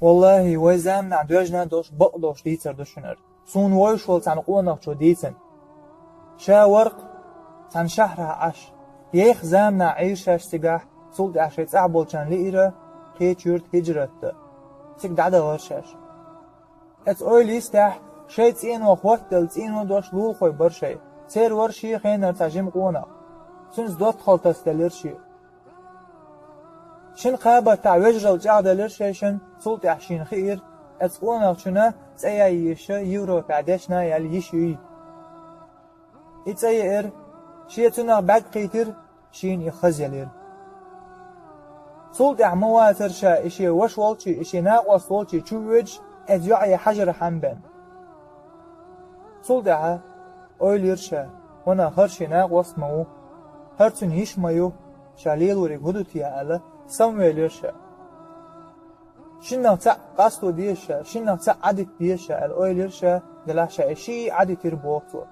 والله وزامنا دوجنا دوش بقدوش ديتر دوشنر صون ويشول تان قونق شو ديتن شا ورق تان شهرها عش يخ زامنا عيشاش سجاح صولت عشيت أعبول كان لئيرة قيت يورت هجرت سيك دعدا ورشاش ات اويلي ستاح شيت سين وخوتل سين دوش لول خوي برشي سير ورشي خينر تاجم قونق سنز دوت خلطس دلرشي شن قابة تاع وجرل جعدة لرشيشن صولت عشين خير اتقونق شنا تأييش يورو بعدشنا يالي يشي اتأيير شيتنا بعد قيتر شين يخزيلير صولت عمواتر شا اشي وش والشي اشي ناقوص والشي تشوج اديعي حجر حنبن صولت ع اويلير شا وانا خرشي ناقوص مو هرتن يش مايو شاليل وري قدوتي على سمويلير شا شنو تاع قاستو ديشا شنو تاع عدت ديشا الاويلير شا دلاشا اشي عدت يربوطو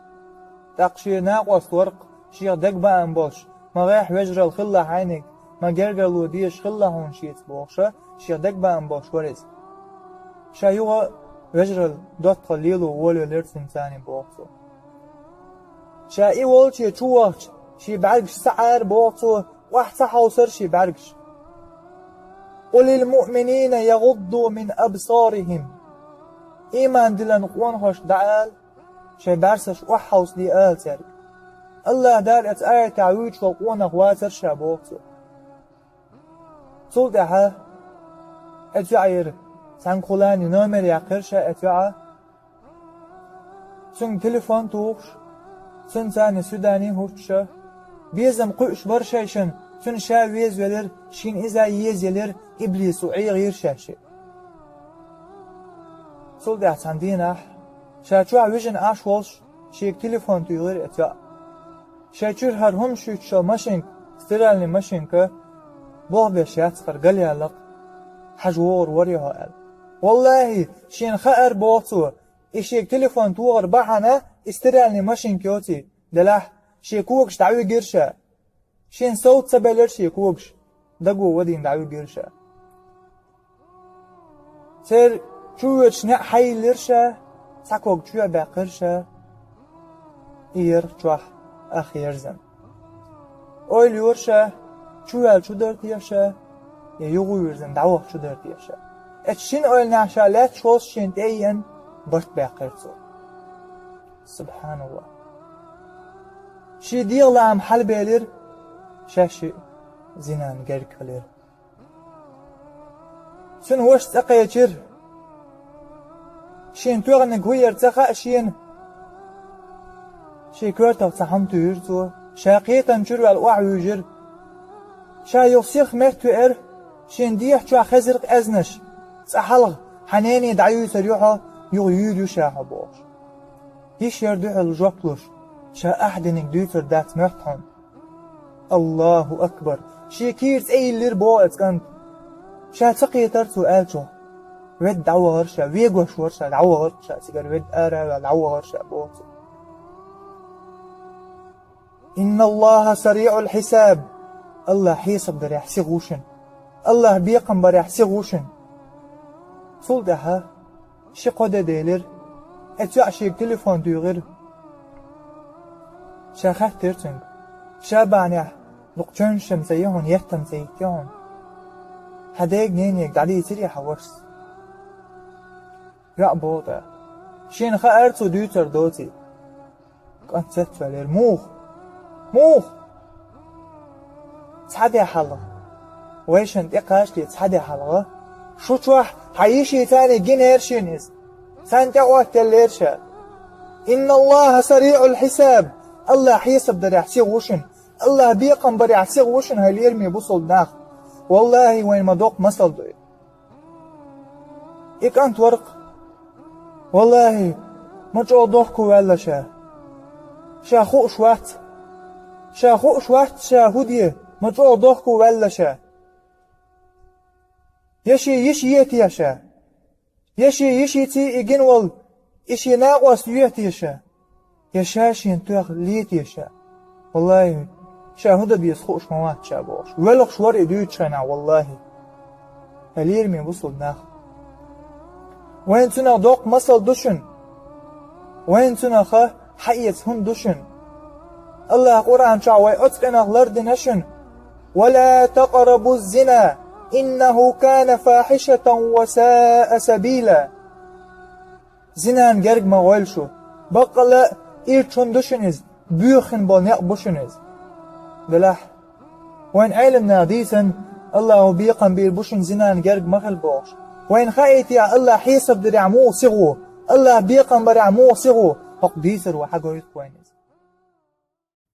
تاقشي ناقوص ورق شيخ دقبا انبوش ما رايح وجر الخلة عينك ما جرجلو ديش خلة هون شيت بوخشة شيخ دقبا انبوش ورز شا يوغا وجر دوت قليلو ولو لرسن تاني بوخشو شا اي والشي تشوخش شي بعرقش سعر بوخشو واحد صحوصر شي بعرقش وللمؤمنين يغضوا من أبصارهم إيمان دلن قوانهاش دعال شي بارسش وحوص دي آل تارك الله دار اتآية تعويج والقوانه واتر شابوكتو صول دعا اتوعير سانقولاني نومر يقرشا اتوعا سن تليفون توخش سن ثاني سوداني هوشا بيزم قوش برشايشن سن شا ويز ولر شين إذا يزيلر إبليس وعي غير شاشي صول دعا سانديناح شاتوع ويجن آش والش شيك تليفون تيغير اتوع شاچور هر هم شوت شو ماشين سترالني ماشينك بوه بشيات فرقلي لق حجور وريها قال والله شين خير بوتو إشيك تليفون توغر بحنا استرالني ماشين كيوتي دلاح شيكوكش دعوي جيرشا شين صوت سبالر شيكوكش دقو ودين دعوي جيرشا سير شوش نق حي لرشا ساكوك شوية باقرشا إير شوح أخير زن أول يورشا شوال شو درت يشا يغوير زن دعوه شو درت يشا اتشين أول نعشالات شوز شين تأين بشت باقرتو سبحان الله شي ديغ لعم حل بيلر شاشي زنان جركلر سن وش تقيتر شين توغن قوير تقا شين شي كورتا وصحمتو يرتو شاقيتا نشرو الوعي يجر شا يوصيخ مرتو ار شين ديح شو خزرق ازنش صحلغ حناني دعيو سريوحا يغيو شاحا بوش يش يردوح الجوبلوش شا احدنك دوتر دات مرتحن الله اكبر شي كيرت اي اللير بوات كانت شا تقيتر سؤالشو ود دعوة غرشا ويقوش ورشا دعوة غرشا سيقر ود ارا دعوة غرشا بوت إن الله سريع الحساب الله حيسب در يحسي غوشن الله بيقم بر يحسي غوشن صول دها شي قودة ديلر اتوع شيك تليفون دوغر شا خح ترتنگ شا بانيح لقجون شمسيهون يختم زيتيهون هدايق نينيك دعدي تري حورس رأ بوضع شين خا ارتو دوتر دوتي كانت ستفلر موخ تحدي حلقة ويشن تقاش لي تحدي حلقة شو تروح حيشي ثاني جنيرشينيز سانتا واتليرشا إن الله سريع الحساب الله حيسب در يحسي غوشن الله بيقم بر يحسي غوشن هل يرمي بصل داخل والله وين ما دوق مصل دوي إيك أنت ورق والله مجعو ضحكو ولا شا خوق شوات شا هديه مجعو ضحكو ولا يشي يتي يشا يشي تي إجنول إشي ناقوس يتي يشاشين توغ ليت يشا والله شاهده بيسخوش موات شابوش ولغ شوار إدويت شانا والله هل يرمي بصل ناخ وين تنا دوق مصل دشن وين تنا خا حيت هن دشن الله قرآن شعوي أتقنا غلرد نشن ولا تقربوا الزنا إنه كان فاحشة وساء سبيلا زنان جرق مغولشو بقلا إيرتشون دشنز بيوخن بنيق بوشنز دلح وين علمنا ديسن الله بيقن بيربوشن زنان جرق مخل بوش وين خايت يا الله حيسب درعمو صغو الله بيقن برعمو صغو حق ديسر وحقو يتوينز